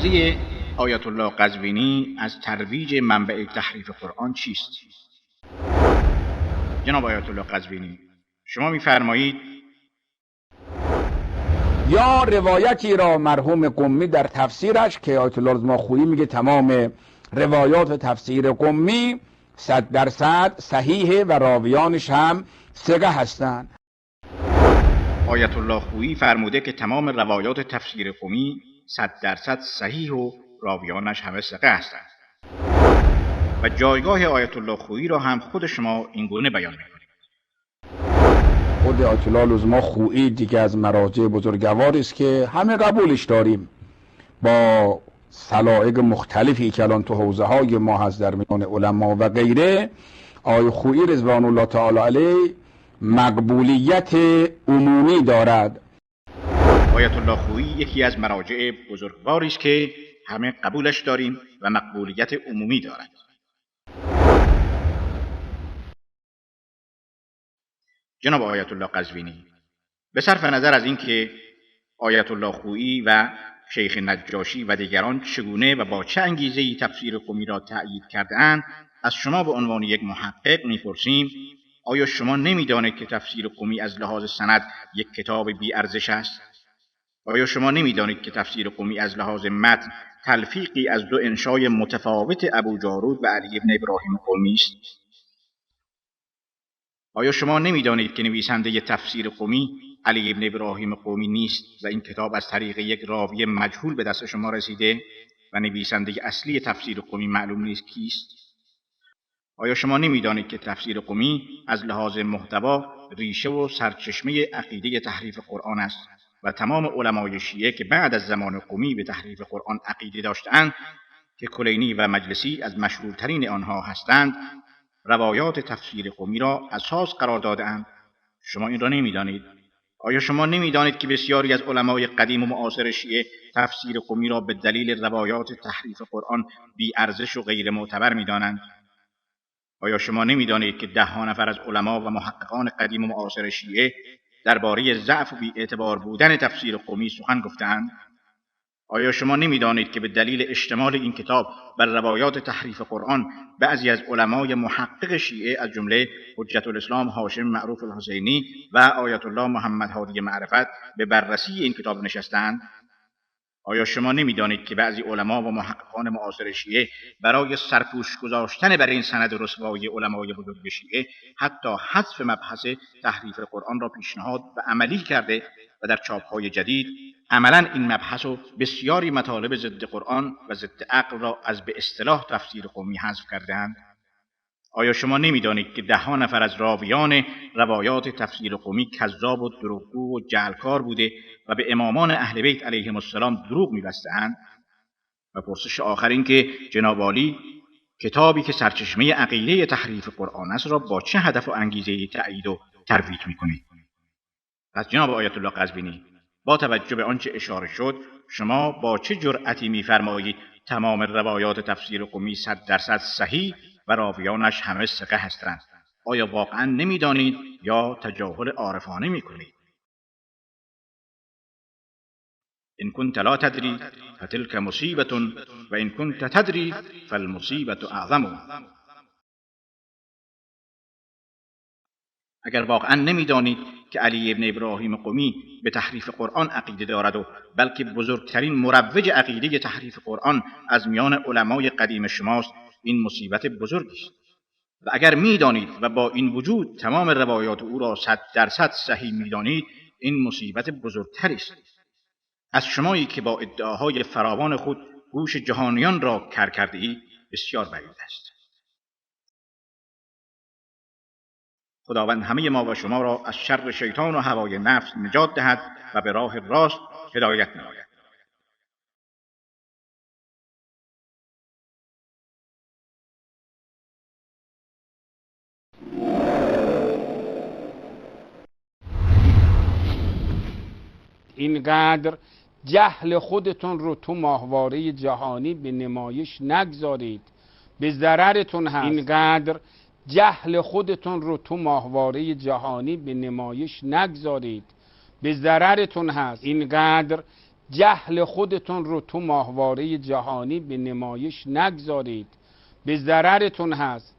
موضع آیت الله قزوینی از ترویج منبع تحریف قرآن چیست؟ جناب آیت الله قزوینی، شما می‌فرمایید یا روایتی را مرحوم قمی در تفسیرش که آیت الله رضاخویی میگه تمام روایات تفسیر قمی 100% صحیحه و راویانش هم ثقه هستند. آیت الله خویی فرموده که تمام روایات تفسیر قمی 100% صحیح و راویانش همه ثقه هستند و جایگاه آیت الله خویی را هم خود شما این گونه بیان می‌کنید. خود آیت الله رضاخویی دیگه از مراجع بزرگواری است که همه قبولش داریم، با سلائق مختلفی که الان تو حوزه های ما هست در میان علما و غیره. آیت خویی رضوان الله تعالی علیه مقبولیت عمومی دارد. آیت الله خویی یکی از مراجع بزرگواری است که همه قبولش داریم و مقبولیت عمومی دارد. جناب آیت الله قزوینی، به صرف نظر از اینکه آیت الله خویی و شیخ نجاشی و دیگران چگونه و با چه انگیزه‌ای تفسیر قمی را تأیید کرده‌اند، از شما به عنوان یک محقق می‌پرسیم آیا شما نمی‌دانید که تفسیر قمی از لحاظ سند یک کتاب بی ارزش است؟ آیا شما نمی‌دانید که تفسیر قمی از لحاظ متن تلفیقی از دو انشای متفاوت ابوجارود و علی بن ابراهیم قمی است؟ آیا شما نمی‌دانید که نویسنده تفسیر قمی علی بن ابراهیم قمی نیست و این کتاب از طریق یک راوی مجهول به دست شما رسیده و نویسنده اصلی تفسیر قمی معلوم نیست کیست؟ آیا شما نمی‌دانید که تفسیر قمی از لحاظ محتوا ریشه و سرچشمه عقیده تحریف قرآن است و تمام علمای شیعه که بعد از زمان قمی به تحریف قرآن عقیده داشتند که کلینی و مجلسی از مشهورترین آنها هستند، روایات تفسیر قمی را اساس قرار داده‌اند؟ شما این را نمی‌دانید؟ آیا شما نمی‌دانید که بسیاری از علمای قدیم و معاصر شیعه تفسیر قمی را به دلیل روایات تحریف قرآن بی ارزش و غیر معتبر می‌دانند؟ آیا شما نمی‌دانید که ده‌ها نفر از علما و محققان قدیم و معاصر شیعه درباره ضعف و بی‌اعتبار بودن تفسیر قمی سخن گفته‌اند؟ آیا شما نمی‌دانید که به دلیل اشتمال این کتاب بر روایات تحریف قرآن بعضی از علمای محقق شیعه از جمله حجت الاسلام هاشم معروف الحسینی و آیت الله محمد هادی معرفت به بررسی این کتاب نشستند؟ آیا شما نمی‌دانید که بعضی علما و محققان معاصر شیعه برای سرپوش گذاشتن بر این سند رسوایی علمای بزرگ شیعه حتی حذف مبحث تحریف قرآن را پیشنهاد و عملی کرده و در چاپ‌های جدید عملاً این مبحث و بسیاری مطالب ضد قرآن و ضد عقل را از به اصطلاح تفسیر قمی حذف کرده‌اند؟ آیا شما نمی‌دانید که ده‌ها نفر از راویان روایات تفسیر قمی کذاب و دروغگو و جعلکار بوده و به امامان اهل بیت علیهم السلام دروغ می‌بسته‌اند؟ و پرسش آخر این که جناب عالی کتابی که سرچشمه عقیده تحریف قرآن است را با چه هدف و انگیزه‌ای تأیید و ترویج می‌کنید؟ پس جناب آیت الله قزوینی، با توجه به آنچه اشاره شد، شما با چه جرأتی می‌فرمایید تمام روایات تفسیر قمی 100% صحیح و راویانش همه ثقه هستند؟ آیا واقعا نمی‌دانید یا تجاهل عارفانه می‌کنید؟ ان كنت لا تدری فتلك مصیبة و ان كنت تدری فالمصیبة اعظم. اگر واقعا نمی‌دانید که علی ابن ابراهیم قمی به تحریف قرآن عقیده دارد و بلکه بزرگترین مروج عقیده تحریف قرآن از میان علمای قدیم شماست، این مصیبت بزرگی است. و اگر می‌دانید و با این وجود تمام روایات او را 100% صحیح می‌دانید، این مصیبت بزرگتری است. از شمایی که با ادعاهای فراوان خود گوش جهانیان را کر کرده‌اید بسیار بعید است. خداوند همه ما و شما را از شر شیطان و هوای نفس نجات دهد و به راه راست هدایت نماید. اینقدر جهل خودتون رو تو ماهواره جهانی به نمایش نگذارید، به ضررتون هست. اینقدر جهل خودتون رو تو ماهواره جهانی به نمایش نگذارید، به ضررتون هست. اینقدر جهل خودتون رو تو ماهواره جهانی به نمایش نگذارید، به ضررتون هست.